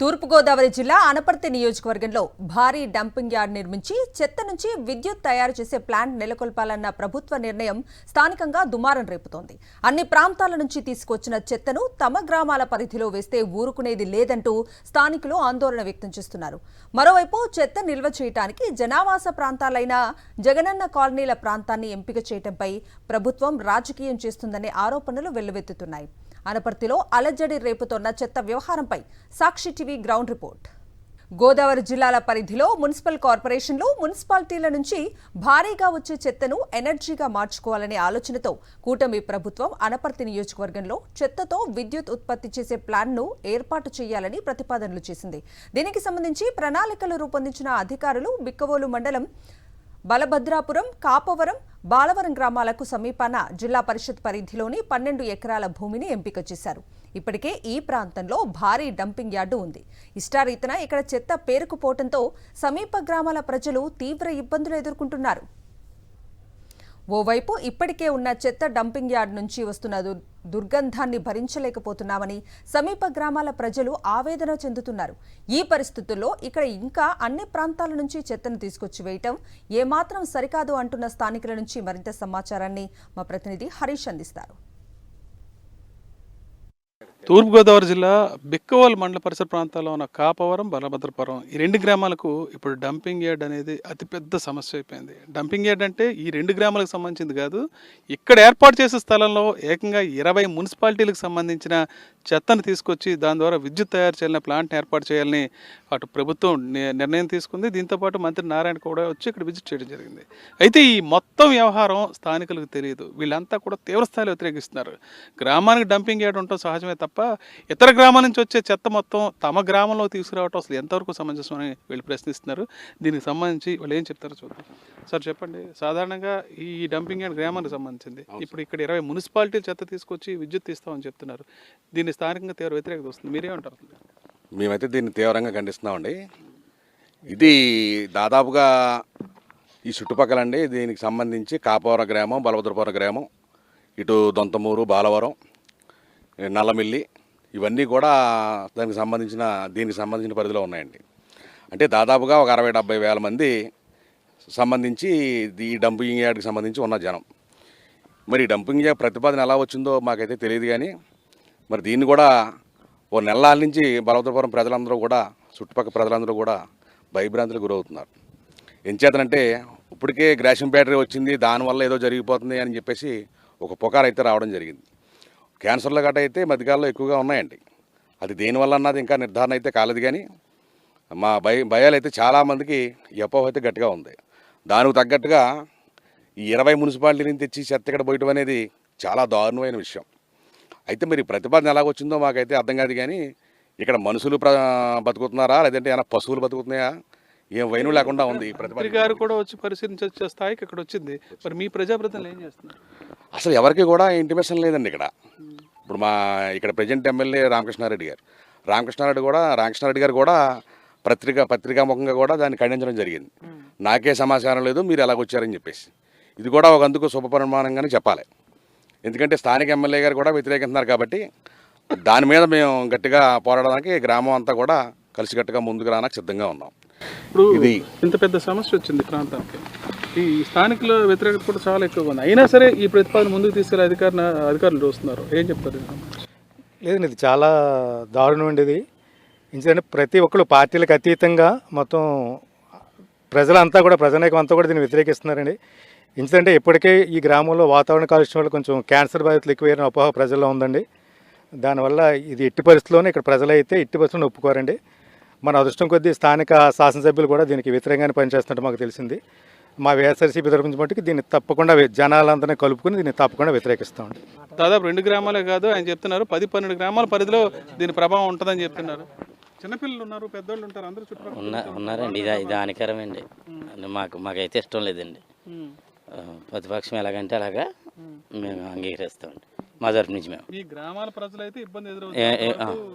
తూర్పుగోదావరి జిల్లా అనపర్తి నియోజకవర్గంలో భారీ డంపింగ్ యార్డ్ నిర్మించి చెత్త నుంచి విద్యుత్ తయారు చేసే ప్లాంట్ నెలకొల్పాలన్న ప్రభుత్వ నిర్ణయం స్థానికంగా దుమారం రేపుతోంది. అన్ని ప్రాంతాల నుంచి తీసుకొచ్చిన చెత్తను తమ గ్రామాల పరిధిలో వేస్తే ఊరుకునేది లేదంటూ స్థానికులు ఆందోళన వ్యక్తం చేస్తున్నారు. మరోవైపు చెత్త నిల్వ చేయడానికి జనావాస ప్రాంతాలైన జగనన్న కాలనీల ప్రాంతాన్ని ఎంపిక చేయడంపై ప్రభుత్వం రాజకీయం చేస్తుందనే ఆరోపణలు వెల్లువెత్తుతున్నాయి. అనపర్తిలో అలజడి రేపుతోన్న చెత్త వ్యవహారంపై సాక్షి టీవీ గ్రౌండ్ రిపోర్ట్. గోదావరి జిల్లాల పరిధిలో మున్సిపల్ కార్పొరేషన్లు, మున్సిపాలిటీల నుంచి భారీగా వచ్చే చెత్తను ఎనర్జీగా మార్చుకోవాలనే ఆలోచనతో కూటమి ప్రభుత్వం అనపర్తి నియోజకవర్గంలో చెత్తతో విద్యుత్ ఉత్పత్తి చేసే ప్లాన్ను ఏర్పాటు చేయాలని ప్రతిపాదనలు చేసింది. దీనికి సంబంధించి ప్రణాళికలు రూపొందించిన అధికారులు బిక్కవోలు మండలం బలభద్రాపురం, కాపవరం, బాలవరం గ్రామాలకు సమీపాన జిల్లా పరిషత్ పరిధిలోని 12 ఎకరాల భూమిని ఎంపిక చేశారు. ఇప్పటికే ఈ ప్రాంతంలో భారీ డంపింగ్ యార్డు ఉంది. ఇష్టారీతన ఇక్కడ చెత్త పేరుకుపోవడంతో సమీప గ్రామాల ప్రజలు తీవ్ర ఇబ్బందులు ఎదుర్కొంటున్నారు. ఓవైపు ఇప్పటికే ఉన్న చెత్త డంపింగ్ యార్డ్ నుంచి వస్తున్న దుర్గంధాన్ని భరించలేకపోతున్నామని సమీప గ్రామాల ప్రజలు ఆవేదన చెందుతున్నారు. ఈ పరిస్థితుల్లో ఇక్కడ ఇంకా అన్ని ప్రాంతాల నుంచి చెత్తను తీసుకొచ్చి వేయటం ఏమాత్రం సరికాదు అంటున్న స్థానికుల నుంచి మరింత సమాచారాన్ని మా ప్రతినిధి హరీష్ అందిస్తారు. తూర్పుగోదావరి జిల్లా బిక్కవోలు మండల పరిసర ప్రాంతాల్లో ఉన్న కాపవరం, బలభద్రపురం ఈ 2 గ్రామాలకు ఇప్పుడు డంపింగ్ యార్డ్ అనేది అతిపెద్ద సమస్య అయిపోయింది. డంపింగ్ యార్డ్ అంటే ఈ 2 గ్రామాలకు సంబంధించింది కాదు, ఇక్కడ ఏర్పాటు చేసే స్థలంలో ఏకంగా 20 మున్సిపాలిటీలకు సంబంధించిన చెత్తను తీసుకొచ్చి దాని ద్వారా విద్యుత్ తయారు చేయాలని ప్లాంట్ని ఏర్పాటు చేయాలని అటు ప్రభుత్వం నిర్ణయం తీసుకుంది. దీంతోపాటు మంత్రి నారాయణ కూడా వచ్చి ఇక్కడ విజిట్ చేయడం జరిగింది. అయితే ఈ మొత్తం వ్యవహారం స్థానికులకు తెలియదు. వీళ్ళంతా కూడా తీవ్రస్థాయిలో వ్యతిరేకిస్తున్నారు. గ్రామానికి డంపింగ్ యార్డ్ ఉండటం సహజమే తప్ప ఇతర గ్రామాల నుంచి వచ్చే చెత్త మొత్తం తమ గ్రామంలో తీసుకురావటం అసలు ఎంతవరకు సమంజసమని వీళ్ళు ప్రశ్నిస్తున్నారు. దీనికి సంబంధించి వాళ్ళు ఏం చెప్తారో చూద్దాం. సార్ చెప్పండి, సాధారణంగా ఈ డంపింగ్ యార్డ్ గ్రామానికి సంబంధించింది. ఇప్పుడు ఇక్కడ 20 మున్సిపాలిటీలు చెత్త తీసుకొచ్చి విద్యుత్ ఇస్తామని చెప్తున్నారు. దీన్ని స్థానికంగా తీవ్ర వ్యతిరేకత వస్తుంది. మీరేమంటారు? మేమైతే దీన్ని తీవ్రంగా ఖండిస్తున్నామండి. ఇది దాదాపుగా ఈ చుట్టుపక్కలండి దీనికి సంబంధించి కాపవరం గ్రామం, బలభద్రపురం గ్రామం, ఇటు దొంతమూరు, బాలవరం, నల్లమిల్లి ఇవన్నీ కూడా దీనికి సంబంధించిన పరిధిలో ఉన్నాయండి. అంటే దాదాపుగా ఒక 60-70 వేల మంది సంబంధించి ఈ డంపింగ్ యార్డ్కి సంబంధించి ఉన్న జనం. మరి డంపింగ్ యార్డ్ ప్రతిపాదన ఎలా వచ్చిందో మాకైతే తెలియదు. కానీ మరి దీన్ని కూడా ఓ నెలల నుంచి బలభద్రపురం ప్రజలందరూ కూడా, చుట్టుపక్కల ప్రజలందరూ కూడా భయభ్రాంతులకు గురవుతున్నారు. ఎంచేతనంటే ఇప్పటికే గ్రాషియం బ్యాటరీ వచ్చింది, దానివల్ల ఏదో జరిగిపోతుంది అని చెప్పేసి ఒక పుకారు అయితే రావడం జరిగింది. క్యాన్సర్ల గట్ట అయితే మధ్యకాలంలో ఎక్కువగా ఉన్నాయండి. అది దేనివల్ల అన్నది ఇంకా నిర్ధారణ అయితే కాలేదు. కానీ మా భయాలు అయితే చాలామందికి అపోహ అయితే గట్టిగా ఉంది. దానికి తగ్గట్టుగా ఈ 20 మున్సిపాలిటీ నుంచి తెచ్చి చెత్త ఇక్కడ పోయటం అనేది చాలా దారుణమైన విషయం. అయితే మరి ప్రతిపాదన ఎలాగొచ్చిందో మాకైతే అర్థం కాదు. కానీ ఇక్కడ మనుషులు బతుకుతున్నారా, లేదంటే ఏమైనా పశువులు బతుకుతున్నాయా, ఏం వైను లేకుండా ఉంది. ప్రతిపాదన గారు కూడా వచ్చి పరిశీలించే స్థాయికి ఇక్కడ వచ్చింది. మరి మీ ప్రజాప్రతినిధులు ఏం చేస్తున్నారు? అసలు ఎవరికి కూడా ఇంటిమేషన్ లేదండి ఇక్కడ. ఇప్పుడు మా ఇక్కడ ప్రజెంట్ ఎమ్మెల్యే రామకృష్ణారెడ్డి గారు కూడా పత్రికాముఖంగా కూడా దాన్ని ఖండించడం జరిగింది. నాకే సమాచారం లేదు, మీరు ఎలాగొచ్చారని చెప్పేసి. ఇది కూడా ఒక అందుకు శుభపరిమాణంగానే చెప్పాలి. ఎందుకంటే స్థానిక ఎమ్మెల్యే గారు కూడా వ్యతిరేకిస్తున్నారు కాబట్టి దాని మీద మేము గట్టిగా పోరాడడానికి గ్రామం అంతా కూడా కలిసికట్టుగా ముందుకు రావడానికి సిద్ధంగా ఉన్నాం. ఇప్పుడు ఇది ఇంత పెద్ద సమస్య వచ్చింది ప్రాంతానికి, ఈ స్థానికుల వ్యతిరేకత కూడా చాలా ఎక్కువగా ఉంది. అయినా సరే ఈ ప్రతిపాదన ముందుకు తీసుకెళ్లే అధికారులు చూస్తున్నారు. ఏం చెప్తారు? లేదండి, ఇది చాలా దారుణం అండి. ఇది ఎందుకంటే ప్రతి ఒక్కరు పార్టీలకు అతీతంగా మొత్తం ప్రజలంతా కూడా, ప్రజానీకం అంతా కూడా దీన్ని వ్యతిరేకిస్తున్నారండి. ఎందుకంటే ఇప్పటికే ఈ గ్రామంలో వాతావరణ కాలుష్యం వల్ల కొంచెం క్యాన్సర్ బాధితులు ఎక్కువైన అపోహ ప్రజల్లో ఉందండి. దానివల్ల ఇది ఎట్టి పరిస్థితుల్లోనే ఇక్కడ ప్రజలైతే ఎట్టి పరిస్థితుల్లో ఒప్పుకోరండి. మన అదృష్టం కొద్దీ స్థానిక శాసనసభ్యులు కూడా దీనికి వ్యతిరేకంగానే పనిచేస్తున్నట్టు మాకు తెలిసింది. మా వైఎస్ఆర్సీపీ తరఫు నుంచి మట్టుకు దీన్ని తప్పకుండా జనాలందరినీ కలుపుకుని దీన్ని తప్పకుండా వ్యతిరేకిస్తామండి. దాదాపు 2 గ్రామాలే కాదు, ఆయన చెప్తున్నారు 10-12 గ్రామాల పరిధిలో దీని ప్రభావం ఉంటుందని చెప్తున్నారు. చిన్నపిల్లలు ఉన్నారు, పెద్దోళ్ళు ఉంటారు, అందరూ చుట్టుపక్కల ఉన్నారండి. ఇది హానికరమండి. మాకైతే ఇష్టం లేదండి. ప్రతిపక్షం ఎలాగంటే అలాగా మేము అంగీకరిస్తామండి. మా తరఫు నుంచి మేము ఈ గ్రామాల ప్రజలు అయితే ఇబ్బంది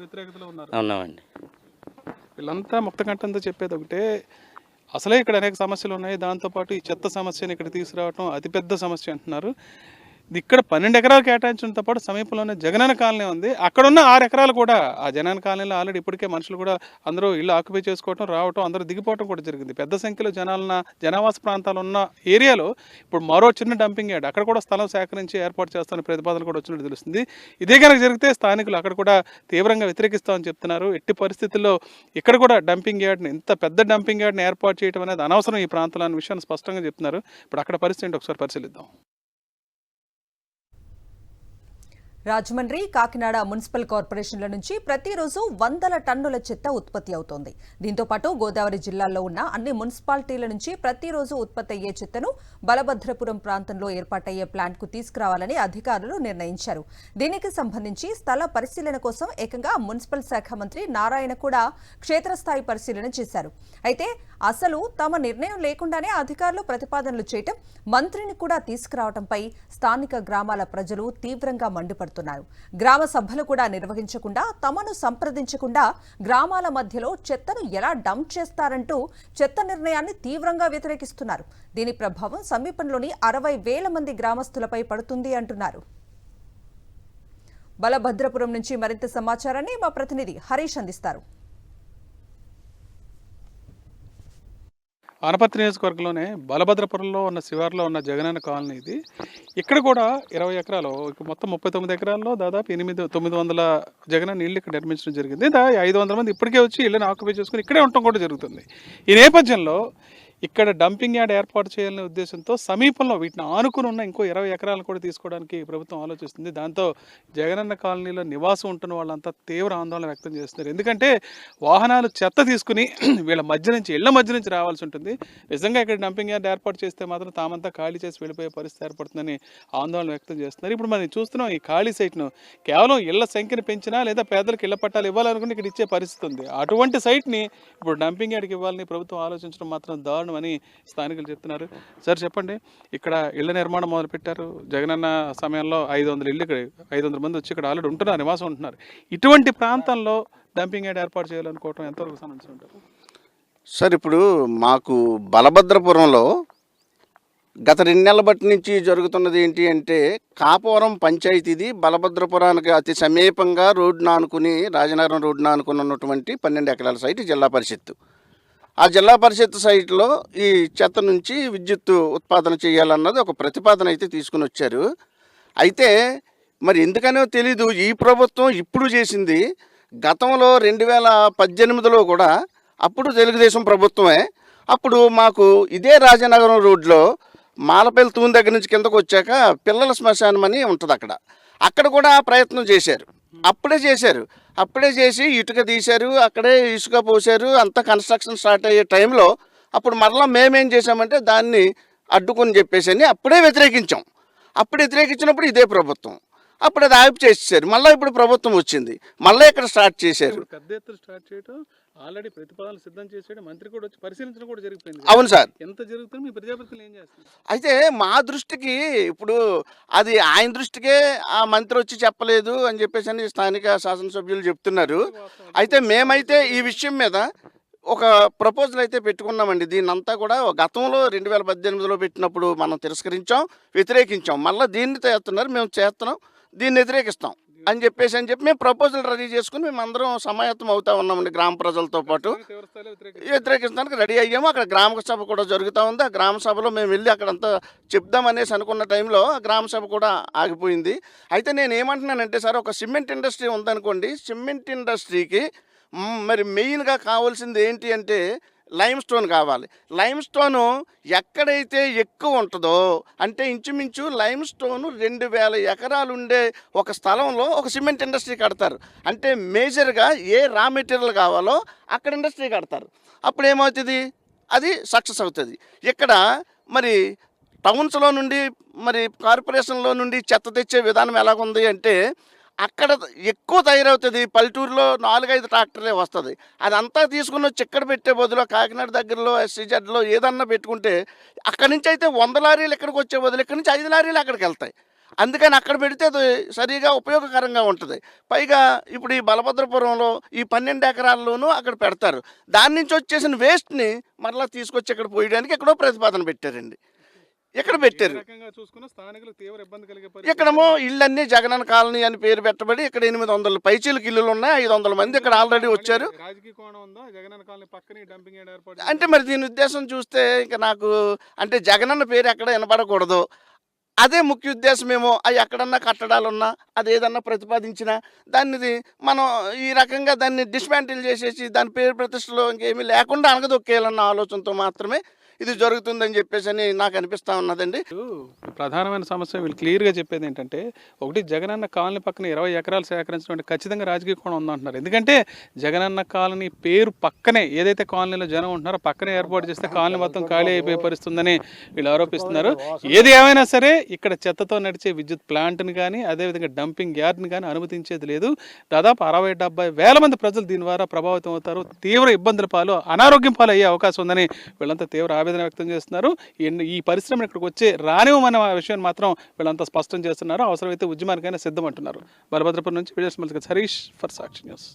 వ్యతిరేకతలో ఉన్నామండి. వీళ్ళంతా ముక్తకంఠంతో చెప్పేది ఒకటే, అసలే ఇక్కడ అనేక సమస్యలు ఉన్నాయి. దాంతోపాటు ఈ చెత్త సమస్యను ఇక్కడ తీసుకురావడం అతిపెద్ద సమస్య అంటున్నారు. ఇక్కడ 12 ఎకరాలు కేటాయించడంతో పాటు సమీపంలోనే జగనన్న కాలనీ ఉంది. అక్కడ ఉన్న 6 ఎకరాలు కూడా ఆ జగనన్న కాలనీలో ఆల్రెడీ ఇప్పటికే మనుషులు కూడా అందరూ ఇల్లు ఆక్యుపై చేసుకోవడం, రావటం, అందరూ దిగిపోవడం కూడా జరిగింది. పెద్ద సంఖ్యలో జనావాస ప్రాంతాలు ఉన్న ఏరియాలో ఇప్పుడు మరో చిన్న డంపింగ్ యార్డ్ అక్కడ కూడా స్థలం సేకరించి ఏర్పాటు చేస్తున్న ప్రతిపాదన కూడా వచ్చినట్టు తెలుస్తుంది. ఇదే కనుక జరిగితే స్థానికులు అక్కడ కూడా తీవ్రంగా వ్యతిరేకిస్తామని చెప్తున్నారు. ఎట్టి పరిస్థితుల్లో ఇక్కడ కూడా డంపింగ్ యార్డ్ని, ఇంత పెద్ద డంపింగ్ యార్డ్ని ఏర్పాటు చేయడం అనేది అనవసరం ఈ ప్రాంతంలో అనే విషయాన్ని స్పష్టంగా చెప్తున్నారు. ఇప్పుడు అక్కడ పరిస్థితి ఏంటో ఒకసారి పరిశీలిద్దాం. రాజమండ్రి, కాకినాడ మున్సిపల్ కార్పొరేషన్ల నుంచి ప్రతిరోజు వందల టన్నుల చెత్త ఉత్పత్తి అవుతోంది. దీంతో పాటు గోదావరి జిల్లాల్లో ఉన్న అన్ని మున్సిపాలిటీల నుంచి ప్రతిరోజు ఉత్పత్తి అయ్యే చెత్తను బలభద్రపురం ప్రాంతంలో ఏర్పాటయ్యే ప్లాంట్కు తీసుకురావాలని అధికారులు నిర్ణయించారు. దీనికి సంబంధించి స్థల పరిశీలన కోసం ఏకంగా మున్సిపల్ శాఖ మంత్రి నారాయణ కూడా క్షేత్రస్థాయి పరిశీలన చేశారు. అయితే అసలు తమ నిర్ణయం లేకుండానే అధికారులు ప్రతిపాదనలు చేయటం, మంత్రిని కూడా తీసుకురావడంపై స్థానిక గ్రామాల ప్రజలు తీవ్రంగా మండిపడుతున్నారు. గ్రామ సభలు కూడా నిర్వహించకుండా, తమను సంప్రదించకుండా గ్రామాల మధ్యలో చెత్తను ఎలా డంప్ చేస్తారంటూ చెత్త నిర్ణయాన్ని తీవ్రంగా వ్యతిరేకిస్తున్నారు. దీని ప్రభావం సమీపంలోని 60,000 మంది గ్రామస్తులపై పడుతుంది అంటున్నారు. బలభద్రపురం నుంచి మరింత సమాచారాన్ని మా ప్రతినిధి హరీష్ అందిస్తారు. ఆనపర్తి నియోజకవర్గంలోనే బలభద్రపురంలో ఉన్న శివార్లో ఉన్న జగనన్న కాలనీ ఇది. ఇక్కడ కూడా 20 ఎకరాలు, మొత్తం 39 ఎకరాల్లో దాదాపు 900 జగనన్న ఇళ్ళు ఇక్కడ నిర్మించడం జరిగింది. 500 మంది ఇప్పటికే వచ్చి ఇళ్ళని ఆక్యుపై చేసుకుని ఇక్కడే ఉండటం కూడా జరుగుతుంది. ఈ నేపథ్యంలో ఇక్కడ డంపింగ్ యార్డ్ ఏర్పాటు చేయాలనే ఉద్దేశంతో సమీపంలో వీటిని ఆనుకుని ఉన్న ఇంకో 20 ఎకరాలను కూడా తీసుకోవడానికి ప్రభుత్వం ఆలోచిస్తుంది. దాంతో జగనన్న కాలనీలో నివాసం ఉంటున్న వాళ్ళంతా తీవ్ర ఆందోళన వ్యక్తం చేస్తున్నారు. ఎందుకంటే వాహనాలు చెత్త తీసుకుని వీళ్ళ ఇళ్ల మధ్య నుంచి రావాల్సి ఉంటుంది. నిజంగా ఇక్కడ డంపింగ్ యార్డ్ ఏర్పాటు చేస్తే మాత్రం తామంతా ఖాళీ చేసి వెళ్ళిపోయే పరిస్థితి ఏర్పడుతుందని ఆందోళన వ్యక్తం చేస్తున్నారు. ఇప్పుడు మనం చూస్తున్నాం, ఈ ఖాళీ సైట్ను కేవలం ఇళ్ల సంఖ్యను పెంచినా లేదా పేదలకు ఇళ్ల పట్టాలు ఇవ్వాలనుకుంటే ఇక్కడ ఇచ్చే పరిస్థితి ఉంది. అటువంటి సైట్ని ఇప్పుడు డంపింగ్ యార్డ్కి ఇవ్వాలని ప్రభుత్వం ఆలోచించడం మాత్రం దారుణం అని స్థానికులు చెప్తున్నారు. సార్ చెప్పండి, ఇక్కడ ఇళ్ల నిర్మాణం మొదలు పెట్టారు. జగనన్న సమయంలో 500 ఇళ్ళు, ఇక్కడ 500 మంది వచ్చి ఇక్కడ ఆల్రెడీ ఉంటున్నారు, నివాసం ఉంటున్నారు. ఇటువంటి ప్రాంతంలో డంపింగ్ యార్డ్ ఏర్పాటు చేయాలనుకోవటం ఎంతవరకు సమస్య ఉంటారు? సార్, ఇప్పుడు మాకు బలభద్రపురంలో గత 2 నెలల బట్టి నుంచి జరుగుతున్నది ఏంటి అంటే, కాపవరం పంచాయతీది బలభద్రపురానికి అతి సమీపంగా రోడ్డును ఆనుకుని, రాజనగరం రోడ్డును ఆనుకుని ఉన్నటువంటి 12 ఎకరాల సైట్ జిల్లా పరిషత్తు. ఆ జిల్లా పరిషత్ సైట్లో ఈ చెత్త నుంచి విద్యుత్ ఉత్పాదన చేయాలన్నది ఒక ప్రతిపాదన అయితే తీసుకుని వచ్చారు. అయితే మరి ఎందుకనో తెలీదు, ఈ ప్రభుత్వం ఇప్పుడు చేసింది. గతంలో 2018లో కూడా అప్పుడు తెలుగుదేశం ప్రభుత్వమే, అప్పుడు మాకు ఇదే రాజనగరం రోడ్లో మాలపల్లి తూన్ దగ్గర నుంచి కిందకు వచ్చాక పిల్లల శ్మశానం అని ఉంటుంది, అక్కడ కూడా ప్రయత్నం చేశారు. అప్పుడే చేసి ఇటుక తీశారు, అక్కడే ఇసుక పోశారు, అంతా కన్స్ట్రక్షన్ స్టార్ట్ అయ్యే టైంలో అప్పుడు మరలా మేమేం చేసామంటే దాన్ని అడ్డుకొని చెప్పేసి అని అప్పుడే వ్యతిరేకించాం. అప్పుడు వ్యతిరేకించినప్పుడు ఇదే ప్రభుత్వం అప్పుడు అది ఆపు చేసేసారు. మళ్ళీ ఇప్పుడు ప్రభుత్వం వచ్చింది, మళ్ళీ ఇక్కడ స్టార్ట్ చేశారు. పెద్ద ఎత్తున స్టార్ట్ చేయడం, ఆల్రెడీ ప్రతిపాదనలు సిద్ధం చేసేయడం, మంత్రి కూడా వచ్చి పరిశీలించడం కూడా జరిగిపోయింది. అవును సార్. ఎంత జరుగుతుంది, మీ ప్రజాప్రతినిధులు ఏం చేస్తారు? అయితే మా దృష్టికి ఇప్పుడు అది ఆయన దృష్టికే ఆ మంత్రి వచ్చి చెప్పలేదు అని చెప్పేసి అని స్థానిక శాసనసభ్యులు చెప్తున్నారు. అయితే మేమైతే ఈ విషయం మీద ఒక ప్రపోజల్ అయితే పెట్టుకున్నామండి. దీన్నంతా కూడా గతంలో 2018లో పెట్టినప్పుడు మనం తిరస్కరించాం, వ్యతిరేకించాం. మళ్ళీ దీన్ని చేస్తున్నారు, మేము చేస్తున్నాం, దీన్ని వ్యతిరేకిస్తాం అని చెప్పి మేము ప్రపోజల్ రెడీ చేసుకుని మేము అందరం సమాయత్తం అవుతా ఉన్నామండి. గ్రామ ప్రజలతో పాటు వ్యతిరేకించడానికి రెడీ అయ్యాము. అక్కడ గ్రామ సభ కూడా జరుగుతూ ఉంది. ఆ గ్రామ సభలో మేము వెళ్ళి అక్కడంతా చెప్దామనేసి అనుకున్న టైంలో ఆ గ్రామ సభ కూడా ఆగిపోయింది. అయితే నేను ఏమంటున్నానంటే సార్, ఒక సిమెంట్ ఇండస్ట్రీ ఉందనుకోండి, సిమెంట్ ఇండస్ట్రీకి మరి మెయిన్గా కావాల్సింది ఏంటి అంటే లైమ్ స్టోన్ కావాలి. లైమ్ స్టోను ఎక్కడైతే ఎక్కువ ఉంటుందో, అంటే ఇంచుమించు లైమ్ స్టోను 2000 ఎకరాలు ఉండే ఒక స్థలంలో ఒక సిమెంట్ ఇండస్ట్రీ కడతారు. అంటే మేజర్గా ఏ రా మెటీరియల్ కావాలో అక్కడ ఇండస్ట్రీ కడతారు. అప్పుడు ఏమవుతుంది, అది సక్సెస్ అవుతుంది. ఇక్కడ మరి టౌన్స్లో నుండి మరి కార్పొరేషన్లో నుండి చెత్త తెచ్చే విధానం ఎలాగుంది అంటే, అక్కడ ఎక్కువ తయారవుతుంది. పల్లెటూరులో 4-5 ట్రాక్టర్లే వస్తుంది. అదంతా తీసుకుని వచ్చి ఇక్కడ పెట్టే బదులు కాకినాడ దగ్గరలో SCZలో ఏదన్నా పెట్టుకుంటే అక్కడి నుంచి అయితే 100 లారీలు ఇక్కడికి వచ్చే బదులు ఇక్కడి నుంచి 5 లారీలు అక్కడికి వెళ్తాయి. అందుకని అక్కడ పెడితే అది సరిగా ఉపయోగకరంగా ఉంటుంది. పైగా ఇప్పుడు ఈ బలభద్రపురంలో ఈ 12 ఎకరాల్లోనూ అక్కడ పెడతారు. దాని నుంచి వచ్చేసిన వేస్ట్ని మరలా తీసుకొచ్చి ఇక్కడ పోయడానికి ఎక్కడో ప్రతిపాదన పెట్టారండి. ఇక్కడ పెట్టారు. రకంగా చూసుకున్న స్థానికులకు తీవ్ర ఇబ్బంది కలిగే ఇక్కడేమో ఇళ్ళన్నీ జగనన్న కాలనీ అని పేరు పెట్టబడి ఇక్కడ 800 పైచీలకు ఇల్లులు ఉన్నాయి. 500 మంది ఇక్కడ ఆల్రెడీ వచ్చారు. రాజకీయ కోణం ఉందా? జగనన్న కాలనీ పక్కనే డంపింగ్ యార్డ్ ఏర్పాటు అంటే మరి దీని ఉద్దేశం చూస్తే ఇంకా నాకు అంటే జగనన్న పేరు ఎక్కడ వినపడకూడదు, అదే ముఖ్య ఉద్దేశమేమో. అవి ఎక్కడన్నా కట్టడాలున్నా అది ఏదన్నా ప్రతిపాదించినా దాన్ని మనం ఈ రకంగా దాన్ని డిస్మాంటిల్ చేసేసి దాని పేరు ప్రతిష్టలో ఇంకేమీ లేకుండా అనగదొక్కేయాలన్న ఆలోచనతో మాత్రమే ఇది జరుగుతుందని చెప్పేసి అని నాకు అనిపిస్తూ ఉన్నదండి. ప్రధానమైన సమస్య వీళ్ళు క్లియర్గా చెప్పేది ఏంటంటే, ఒకటి జగనన్న కాలనీ పక్కన 20 ఎకరాలు సేకరించడం అంటే ఖచ్చితంగా రాజకీయ కోణం ఉందంటున్నారు. ఎందుకంటే జగనన్న కాలనీ పేరు పక్కనే ఏదైతే కాలనీలో జనం ఉంటున్నారో పక్కనే ఏర్పాటు చేస్తే కాలనీ మొత్తం ఖాళీ అయిపోయి పరిస్తుందని వీళ్ళు ఆరోపిస్తున్నారు. ఏది ఏమైనా సరే ఇక్కడ చెత్తతో నడిచే విద్యుత్ ప్లాంట్ని కానీ అదేవిధంగా డంపింగ్ యార్డ్ని కానీ అనుమతించేది లేదు. దాదాపు 60-70 వేల మంది ప్రజలు దీని ద్వారా ప్రభావితం అవుతారు. తీవ్ర ఇబ్బందుల పాలు, అనారోగ్యం పాలు అయ్యే అవకాశం ఉందని వీళ్ళంతా తీవ్ర ఆవేదన వ్యక్తం చేస్తున్నారు. ఈ పరిశ్రమ ఇక్కడికి వచ్చే రానివ్వమనే విషయాన్ని మాత్రం వీళ్ళంతా స్పష్టం చేస్తున్నారు. అవసరమైతే ఉద్యమానికైనా సిద్ధం అంటున్నారు. బలభద్రపురం నుంచి videos Harish for Sakshi news.